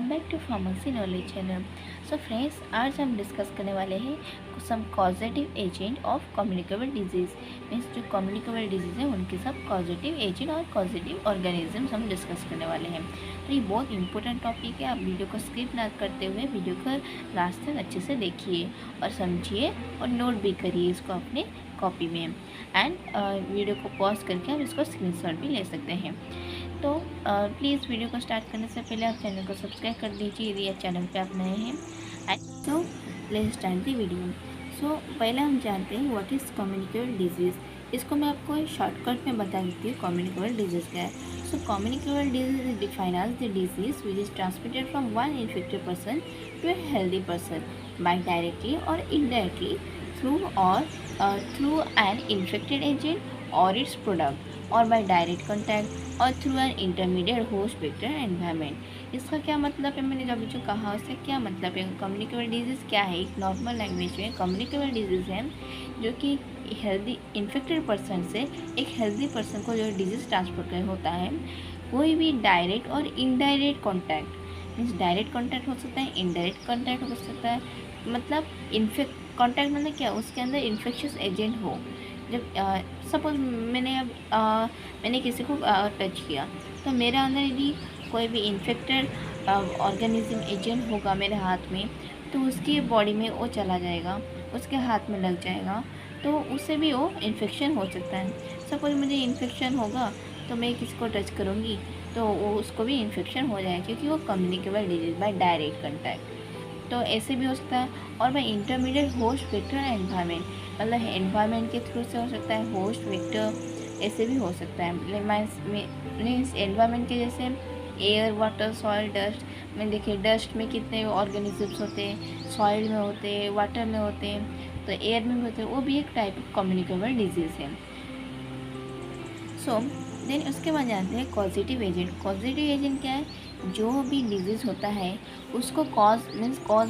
Welcome back to pharmacy knowledge channel. So friends, आज हम discuss करने वाले हैं some causative agent of communicable disease. Means जो कम्युनिकेबल डिजीज़ हैं उनके सब कॉजेटिव एजेंट और कॉजेटिव ऑर्गेनिज्म हम डिस्कस करने वाले हैं। तो ये बहुत इंपॉर्टेंट टॉपिक है। आप वीडियो को स्किप ना करते हुए वीडियो को लास्ट तक अच्छे से देखिए और समझिए और नोट भी करिए इसको अपने कॉपी में। एंड वीडियो को पॉज करके आप इसको स्क्रीनशॉट भी ले सकते हैं। तो प्लीज़ वीडियो को स्टार्ट करने से पहले आप चैनल को सब्सक्राइब कर दीजिए यदि आप चैनल पे आप नए हैं। So let's start the video. So पहले हम जानते हैं व्हाट इज़ कम्युनिकेबल डिजीज़। इसको मैं आपको शॉर्टकट में बता देती हूँ कम्युनिकेबल डिजीज़ क्या है। So communicable disease is defined as the disease which is transmitted from one infected person to a healthy person by directly और indirectly through an infected agent और इट्स प्रोडक्ट और by direct contact और through an intermediate host vector environment. इसका क्या मतलब है, मैंने अभी जो कहा उससे क्या मतलब है। कम्युनिकेबल डिजीज़ क्या है, एक नॉर्मल लैंग्वेज में कम्युनिकेबल डिजीज़ है जो कि हेल्दी इन्फेक्टेड पर्सन से एक हेल्दी पर्सन को जो डिजीज़ ट्रांसफर कर होता है। कोई भी डायरेक्ट और indirect contact, means direct contact हो सकता है, इनडायरेक्ट कॉन्टैक्ट हो सकता है। मतलब कॉन्टैक्ट मतलब क्या, उसके अंदर इन्फेक्शियस एजेंट हो। जब सपोज मैंने किसी को टच किया तो मेरे अंदर यदि कोई भी इन्फेक्टेड ऑर्गेनिज्म एजेंट होगा मेरे हाथ में, तो उसकी बॉडी में वो चला जाएगा, उसके हाथ में लग जाएगा, तो उससे भी वो इन्फेक्शन हो सकता है। सपोज मुझे इन्फेक्शन होगा तो मैं किसी को टच करूँगी तो वो उसको भी इन्फेक्शन हो जाएगा, क्योंकि वो communicable disease by direct contact. तो ऐसे भी हो सकता है। और by intermediate host vector environment, मतलब एनवायरनमेंट के थ्रू से हो सकता है, होस्ट वेक्टर ऐसे भी हो सकता है। मीन्स एनवायरनमेंट के जैसे एयर, वाटर, सॉइल, डस्ट में देखिए डस्ट में कितने ऑर्गेनिजम्स होते हैं, सॉइल में होते हैं, वाटर में होते हैं, तो एयर में भी होते हैं, वो भी एक टाइप ऑफ कम्युनिकेबल डिजीज़ है। सो देन उसके बाद जानते हैं पॉजिटिव एजेंट। पॉजिटिव एजेंट क्या है, जो भी डिजीज़ होता है उसको कॉज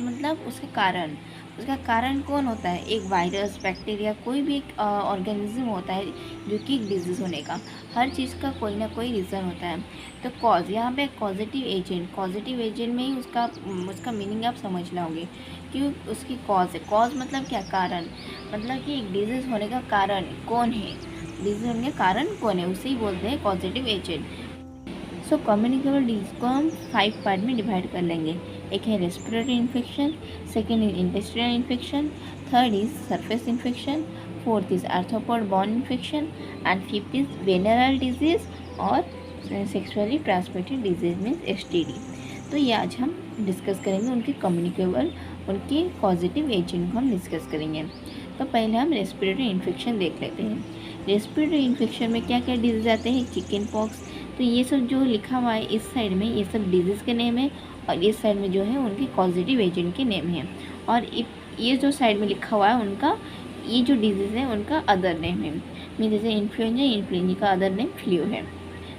मतलब उसके कारण, उसका कारण कौन होता है, एक वायरस, बैक्टीरिया, कोई भी एक ऑर्गेनिज्म होता है जो कि डिजीज़ होने का। हर चीज़ का कोई ना कोई रीज़न होता है। तो कॉज, यहाँ पे पॉजिटिव एजेंट में ही उसका मीनिंग आप समझ लोगे कि उसकी कॉज है। कॉज मतलब क्या, कारण, मतलब कि एक डिजीज़ होने का कारण कौन है, डिजीज होने का कारण कौन है, उसे ही बोलते हैं positive agent. So communicable disease को हम 5 पार्ट में डिवाइड कर लेंगे। एक है respiratory infection, second is intestinal infection, third is surface infection, fourth is arthropod borne infection and fifth is venereal disease और sexually transmitted disease means STD. तो ये आज हम डिस्कस करेंगे उनके कम्युनिकेबल, उनके पॉजिटिव एजेंट को हम डिस्कस करेंगे। तो पहले हम रेस्पिरेटरी इन्फेक्शन देख लेते हैं। रेस्पिरेटरी इन्फेक्शन में क्या क्या डिजीज़ आते हैं, चिकन पॉक्स। तो ये सब जो लिखा हुआ है इस साइड में ये सब डिजीज़ के नेम है और इस साइड में जो है उनके पॉजिटिव एजेंट के नेम है। और ये जो साइड में लिखा हुआ है उनका, ये जो डिजीज़ है उनका अदर नेम है। मीन जैसे इन्फ्लुएंजा का अदर नेम फ्लू है।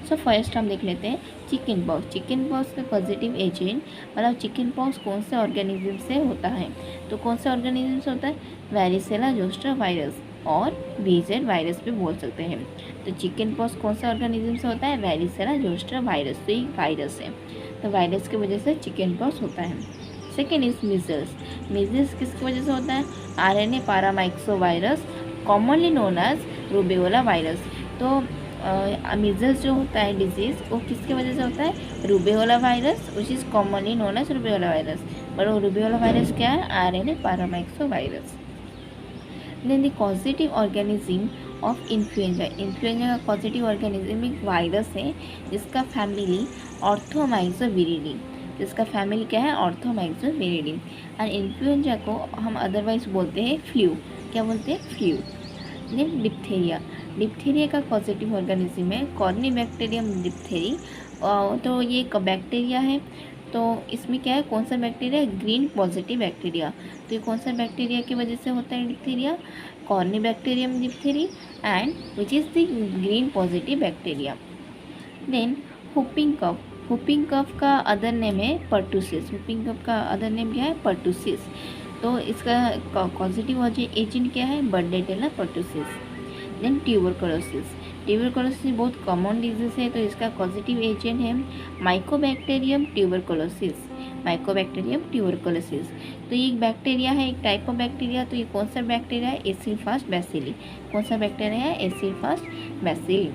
सो फर्स्ट हम देख लेते हैं चिकन पॉक्स। चिकन पॉक्स का पॉजिटिव एजेंट, मतलब चिकन पॉक्स कौन से ऑर्गेनिज्म से होता है, तो कौन से ऑर्गेनिज्म से होता है, वैरिसेला जोस्टर वायरस और VZ वायरस भी बोल सकते हैं। तो चिकन पॉक्स कौन से ऑर्गेनिज्म से होता है, वैरिसेला जोस्टर वायरस, तो ये वायरस है, तो वायरस की वजह से चिकन पॉक्स होता है। Second is measles. मीजल्स किसकी वजह से होता है, RNA paramyxovirus commonly known as rubeola virus. तो मीजल्स जो होता है डिजीज़ वो किसकी वजह से होता है, rubeola virus, which is commonly known as rubeola virus. पर वो रूबेओला वायरस क्या है, RNA paramyxovirus. Then the positive organism of influenza. Influenza का पॉजिटिव ऑर्गेनिज्म एक वायरस है जिसका फैमिली ऑर्थोमाइक्सोविरिडी, जिसका फैमिली क्या है, ऑर्थोमाइक्सोविरिडी। एंड इन्फ्लुएंजा को हम अदरवाइज बोलते हैं फ्लू, क्या बोलते हैं, फ्लू। Then diphtheria. डिप्थेरिया का पॉजिटिव ऑर्गेनिज्म है कॉर्निबैक्टीरियम डिप्थेरी। तो ये एक बैक्टीरिया है, तो इसमें क्या है, कौन सा बैक्टीरिया है, ग्रीन पॉजिटिव बैक्टीरिया। तो ये कौन सा बैक्टीरिया की वजह से होता है diphtheria, corynebacterium diphtheriae and which is the gram positive bacteria. Then whooping cough. Whooping cough का अदर नेम है पर्टुसिस। हुपिंग कफ का अदर नेम क्या है, पर्टुसिस। तो इसका पॉजिटिव एजेंट क्या है, Bordetella pertussis. Then tuberculosis. Tuberculosis बहुत कॉमन डिजीज़ है, तो इसका पॉजिटिव एजेंट है माइकोबैक्टीरियम ट्यूबरकुलोसिस। Mycobacterium tuberculosis. तो ये एक बैक्टीरिया है, एक टाइप ऑफ बैक्टीरिया। तो ये कौन सा बैक्टीरिया है? Acid fast bacilli. कौन सा बैक्टीरिया है? Acid fast bacilli.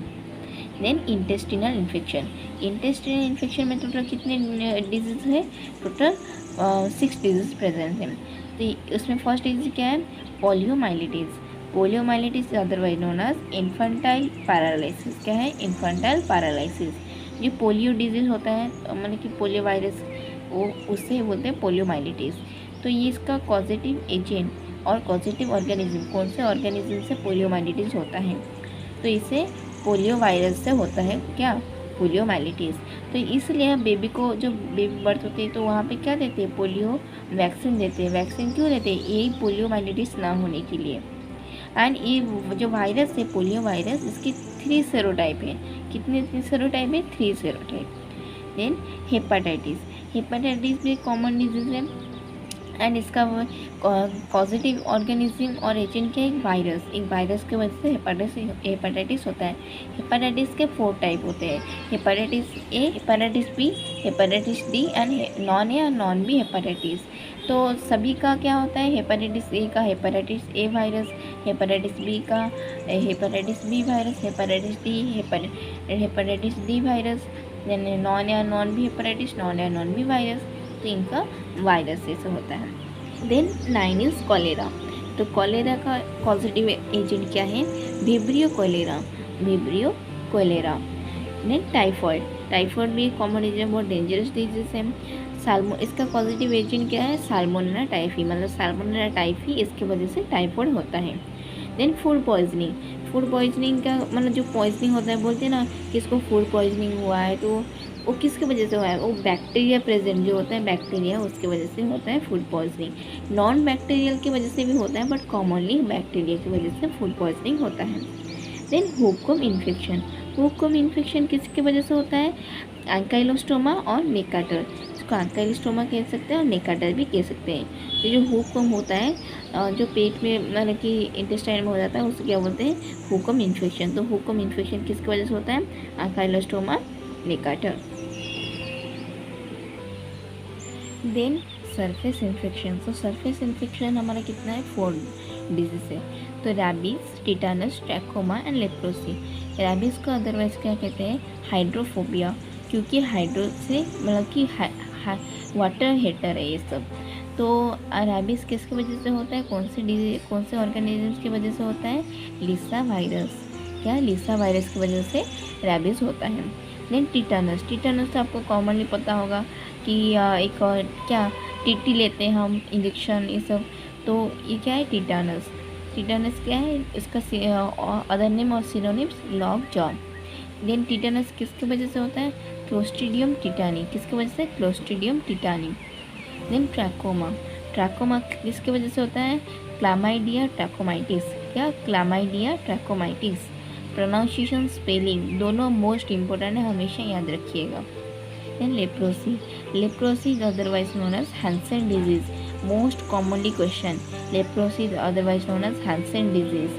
Then intestinal infection. Intestinal infection में टोटल कितने डिजीज है? टोटल 6 डिजीज प्रेजेंट है। तो उसमें फर्स्ट डिजीज क्या है? Poliomyelitis. Poliomyelitis otherwise known as infantile paralysis. क्या है? Infantile paralysis. जो पोलियो डिजीज होता है मतलब कि पोलियो वायरस, वो उससे बोलते हैं पोलियोमाइलिटिस। तो ये इसका पॉजिटिव एजेंट और पॉजिटिव ऑर्गेनिज्म, कौन से ऑर्गेनिज्म से पोलियोमाइलिटिस होता है? तो इसे पोलियो वायरस से होता है क्या? पोलियोमाइलिटिस। तो इसलिए बेबी को, जब बेबी बर्थ होती है तो वहाँ पे क्या देते हैं? पोलियो वैक्सीन देते हैं। वैक्सीन क्यों देते हैं? यही पोलियोमाइलिटिस ना होने के लिए। एंड ये जो वायरस है पोलियो वायरस, इसकी 3 सेरोटाइप है। कितने सेरोटाइप है? 3 सेरोटाइप। Then hepatitis. हेपेटाइटिस भी कॉमन डिजीज है एंड इसका पॉजिटिव ऑर्गेनिज्म और एजेंट क्या है? एक वायरस। एक वायरस की वजह से हेपेटाइटिस होता है। हेपेटाइटिस के 4 टाइप होते हैं। Hepatitis A, hepatitis B, hepatitis D and non A और नॉन बी हेपेटाइटिस। तो सभी का क्या होता है? हेपेटाइटिस ए का hepatitis A virus, hepatitis B का hepatitis B virus, hepatitis D hepatitis D virus, then non या नॉन बी हेपेटाइटिस, नॉन या नॉन बी वायरस। तो इनका वायरस से होता है। Then 9 is cholera. तो कॉलेरा का पॉजिटिव एजेंट क्या है? Vibrio cholera. Vibrio cholera. Then typhoid. Typhoid भी कॉमन डिजीज, बहुत डेंजरस डिजीज है। इसका पॉजिटिव एजेंट क्या है? Salmonella typhi. मतलब साल्मोनेला टाइफी, इसकी वजह से टाइफॉइड होता है। Then food poisoning. Food poisoning का मतलब जो पॉइजनिंग होता है, बोलते हैं ना कि इसको फूड पॉइजनिंग हुआ है, तो वो किसकी वजह से हुआ है? वो बैक्टीरिया प्रेजेंट जो होता है, बैक्टीरिया, उसकी वजह से होता है फूड पॉइजनिंग। नॉन बैक्टीरियल की वजह से भी होता है, बट कॉमनली बैक्टीरिया की वजह से फूड पॉइजनिंग होता है। देन हुकम इन्फेक्शन। हुकम इन्फेक्शन किसकी वजह से होता है? एंकाइलोस्टोमा और नेकाटर। इसको एंकाइलोस्टोमा कह सकते हैं और नेकाटर भी कह सकते हैं। तो जो हुकम होता है, जो पेट में मतलब कि इंटेस्टाइन में हो जाता है, उसको क्या बोलते हैं? हुकम इन्फेक्शन। तो हुकम इन्फेक्शन किसकी वजह से होता है? Ancylostoma, necator. Then surface infection. तो सरफेस इन्फेक्शन हमारा कितना है? 4 डिजीज है। तो rabies, tetanus, trachoma and leprosy. Rabies को अदरवाइज क्या कहते हैं? हाइड्रोफोबिया, क्योंकि हाइड्रो से मतलब कि वाटर हेटर है ये सब। तो रैबीज किसकी वजह से होता है? कौन से ऑर्गेनिजम्स की वजह से होता है? लिसा वायरस। क्या? लिसा वायरस की वजह से रैबीज होता है। Then tetanus. टिटानस तो आपको कॉमनली पता होगा कि एक क्या टीटी लेते हैं हम, इंजेक्शन, ये सब। तो ये क्या है? टिटानस। टिटानस क्या है? इसका अदर नेम और synonyms lockjaw. Then tetanus किसकी वजह से होता है? Clostridium tetani. किसकी वजह से? Clostridium tetani. Then trachoma. Trachoma किसकी वजह से होता है? Chlamydia trachomatis. क्या? Chlamydia trachomatis. प्रोनाउंसिएशन, स्पेलिंग दोनों मोस्ट इम्पोर्टेंट है, हमेशा याद रखिएगा। Then leprosy. Leprosy is otherwise known as Hansen disease. Most commonly question, leprosy is otherwise known as Hansen disease.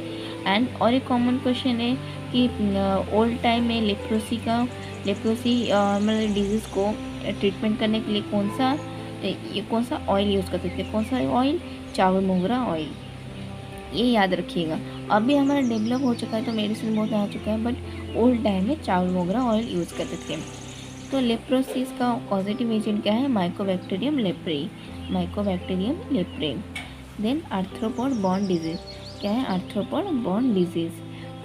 And और एक कॉमन क्वेश्चन है कि ओल्ड टाइम में लेप्रोसी मतलब डिजीज़ को ट्रीटमेंट करने के लिए कौन सा ऑयल यूज़ करते थे? कौन सा ऑयल? चावल मोगरा ऑयल। ये याद रखिएगा। अभी हमारा डेवलप हो चुका है तो मेडिसिन बहुत आ चुका है, बट ओल्ड टाइम में चावल मोगरा ऑयल यूज़ करते थे। तो लेप्रोसिस का पॉजिटिव एजेंट क्या है? Mycobacterium leprae. Mycobacterium leprae. Then arthropod borne disease. क्या है? Arthropod borne disease.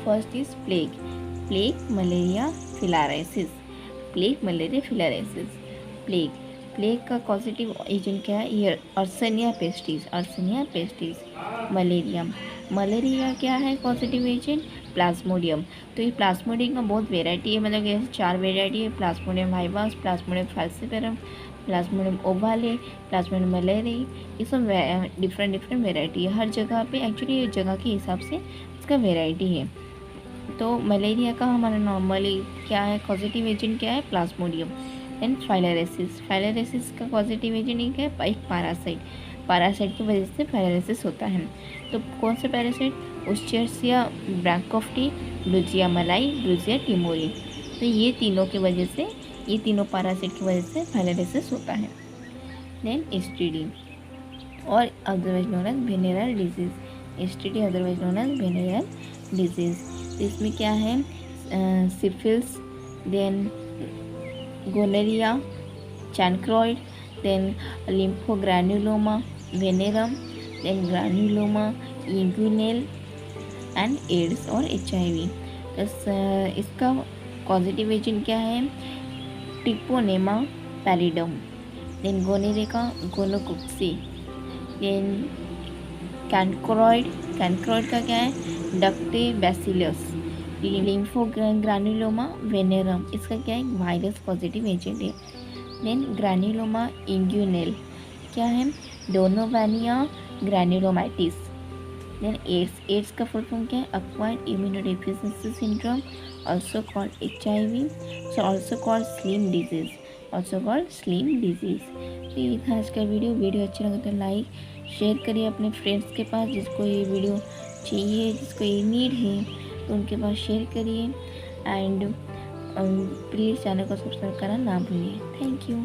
First is plague. Plague, malaria, filariasis. Plague, malaria, filariasis. Plague का पॉजिटिव एजेंट क्या है? ये yersinia pestis. Yersinia pestis. Malaria क्या है पॉजिटिव एजेंट? प्लाज्मोडियम। तो ये प्लाज्मोडियम का बहुत वेराइटी है, मतलब जैसे 4 वेराइटी है। Plasmodium vivax, plasmodium falciparum, plasmodium ovale, plasmodium malariae. ये सब डिफरेंट वेराइटी है। हर जगह पे एक्चुअली जगह के हिसाब से इसका वेराइटी है। तो मलेरिया का हमारा नॉर्मली क्या है? पॉजिटिव एजेंट क्या है? प्लाज्मोडियम। Then filariasis. फाइलेरिसिस का पॉजिटिव एजेंट क्या है? एक पैरासाइट की वजह से फाइलेरिसिस होता है। तो कौन से पैरासाइट? उस्चर्सिया ब्रैंकोफ्टी, ब्लूजिया मलाई, ब्लूजिया टिमोरी। तो ये तीनों पैरासाइट की वजह से फाइलेरिसिस होता है। देन STD और otherwise known as venereal disease, STD otherwise known as venereal disease. इसमें क्या है, syphilis, then gonorrhoea, chancroid, then lymphogranuloma, venerum, then granuloma, inguinal and AIDS और HIV। इसका पॉजिटिव एजेंट क्या है, treponema pallidum, then gonorrhoea gonococci, then chancroid का क्या है, डक्टे बैसिलस, लिम्फोग्रानुलोमा वेनेरम, इसका क्या है, वायरस पॉजिटिव एजेंट है। देन ग्रैन्युलोमा इंग्यूनेल क्या है, डोनोवानिया ग्रैन्युलोमाइटिस। देन एड्स का फुल फॉर्म क्या है, acquired immunodeficiency syndrome, also called HIV, also called slim disease, also called slim disease. तो ये था आज का वीडियो अच्छा लगा तो लाइक शेयर करिए अपने फ्रेंड्स के पास, जिसको ये वीडियो चाहिए, जिसको ये नीड है, तो उनके पास शेयर करिए। एंड प्लीज़ चैनल को सब्सक्राइब करना ना भूलिए। Thank you.